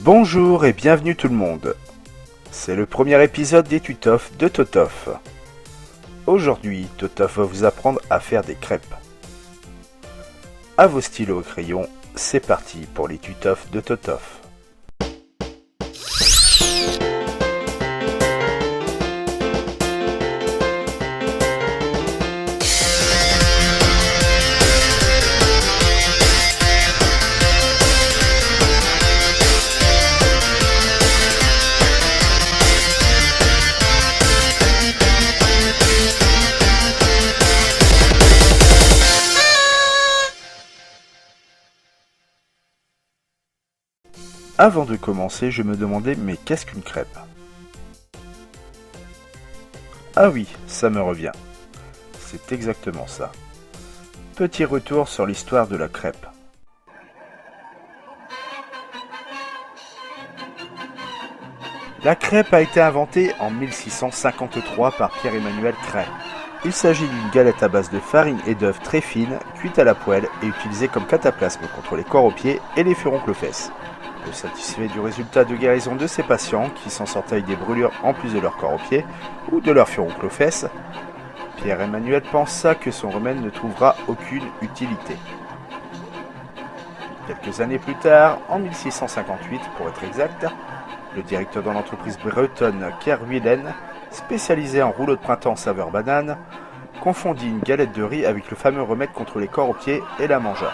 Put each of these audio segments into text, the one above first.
Bonjour et bienvenue tout le monde. C'est le premier épisode des Tutof de Totof. Aujourd'hui, Totof va vous apprendre à faire des crêpes. À vos stylos et crayons, c'est parti pour les Tutof de Totof. Avant de commencer, je me demandais, mais qu'est-ce qu'une crêpe? Ah oui, ça me revient. C'est exactement ça. Petit retour sur l'histoire de la crêpe. La crêpe a été inventée en 1653 par Pierre-Emmanuel Cray. Il s'agit d'une galette à base de farine et d'œufs très fine, cuite à la poêle et utilisée comme cataplasme contre les corps aux pieds et les furoncles aux fesses. Peu satisfait du résultat de guérison de ces patients qui s'en sortent avec des brûlures en plus de leur corps aux pieds ou de leur furoncle aux fesses, Pierre-Emmanuel pensa que son remède ne trouvera aucune utilité. Quelques années plus tard, en 1658 pour être exact, le directeur de l'entreprise bretonne Kerguelen, spécialisé en rouleaux de printemps saveur banane, confondit une galette de riz avec le fameux remède contre les corps aux pieds et la mangea.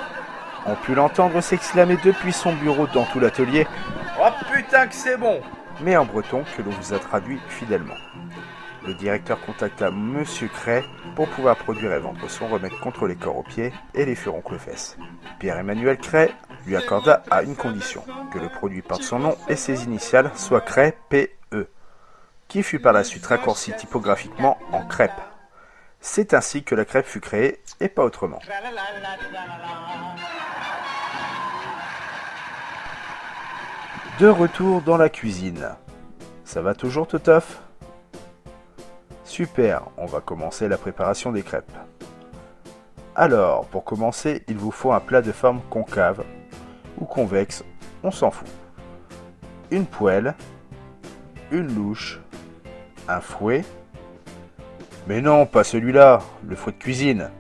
On put l'entendre s'exclamer depuis son bureau dans tout l'atelier « Oh putain que c'est bon !» mais en breton que l'on vous a traduit fidèlement. Le directeur contacta Monsieur Cray pour pouvoir produire et vendre son remède contre les corps aux pieds et les furoncles aux fesses. Pierre-Emmanuel Cray lui accorda à une condition, que le produit porte son nom et ses initiales, soit Cray P.E., qui fut par la suite raccourci typographiquement en crêpe. C'est ainsi que la crêpe fut créée et pas autrement. De retour dans la cuisine. Ça va toujours, Totof? Super, on va commencer la préparation des crêpes. Alors, pour commencer, il vous faut un plat de forme concave ou convexe, on s'en fout. Une poêle, une louche, un fouet. Mais non, pas celui-là, le fouet de cuisine.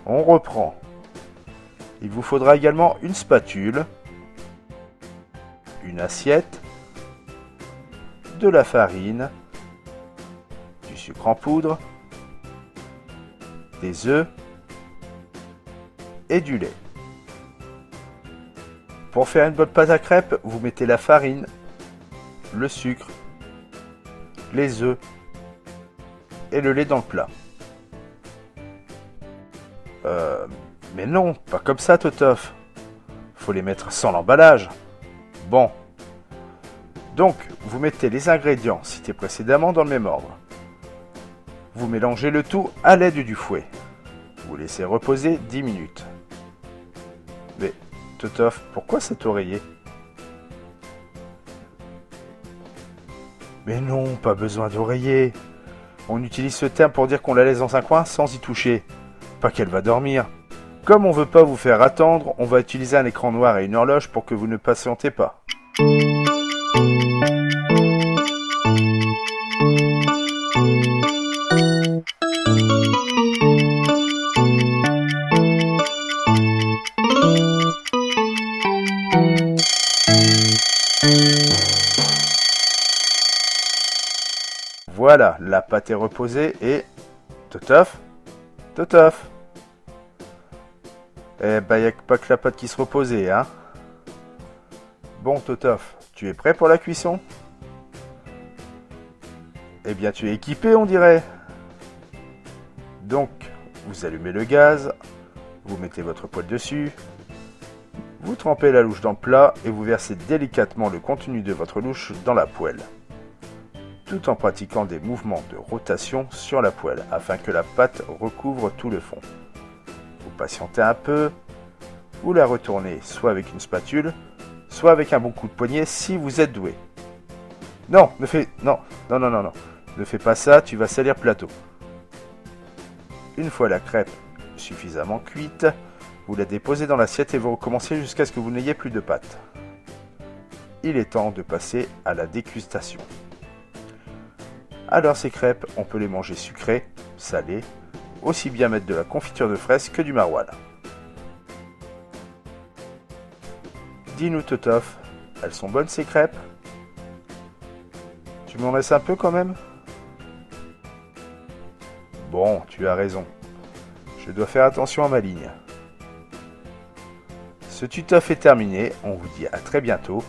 On reprend. Il vous faudra également une spatule, une assiette, de la farine, du sucre en poudre, des œufs et du lait. Pour faire une bonne pâte à crêpes, vous mettez la farine, le sucre, les œufs et le lait dans le plat. Mais non, pas comme ça, Totof. Faut les mettre sans l'emballage. Bon. Donc, vous mettez les ingrédients cités précédemment dans le même ordre. Vous mélangez le tout à l'aide du fouet. Vous laissez reposer 10 minutes. Mais, Totof, pourquoi cet oreiller? Mais non, pas besoin d'oreiller. On utilise ce terme pour dire qu'on la laisse dans un coin sans y toucher. Pas qu'elle va dormir. Comme on veut pas vous faire attendre, on va utiliser un écran noir et une horloge pour que vous ne patientez pas. Voilà, la pâte est reposée et... Totof? Totof? Eh ben, y a pas que la pâte qui se reposait, hein? Bon, Totof, tu es prêt pour la cuisson? Eh bien, tu es équipé, on dirait. Donc, vous allumez le gaz, vous mettez votre poêle dessus, vous trempez la louche dans le plat et vous versez délicatement le contenu de votre louche dans la poêle, tout en pratiquant des mouvements de rotation sur la poêle afin que la pâte recouvre tout le fond. Vous patientez un peu, vous la retournez soit avec une spatule, soit avec un bon coup de poignet si vous êtes doué. Non, ne fais pas ça, tu vas salir le plateau. Une fois la crêpe suffisamment cuite, vous la déposez dans l'assiette et vous recommencez jusqu'à ce que vous n'ayez plus de pâte. il est temps de passer à la dégustation. Alors ces crêpes, on peut les manger sucrées, salées, aussi bien mettre de la confiture de fraises que du maroilles. Dis-nous Totof, elles sont bonnes ces crêpes? Tu m'en laisses un peu quand même? Bon, tu as raison. Je dois faire attention à ma ligne. Ce tutof est terminé, on vous dit à très bientôt.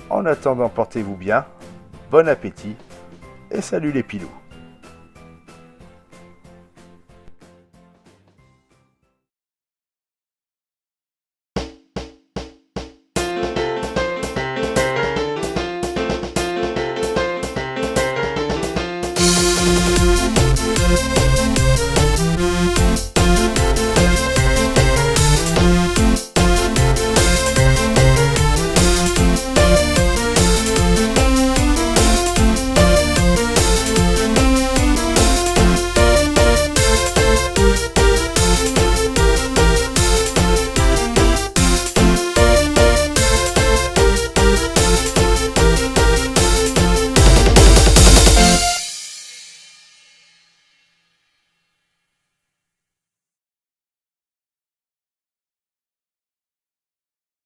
En attendant, portez-vous bien, bon appétit et salut les pilous.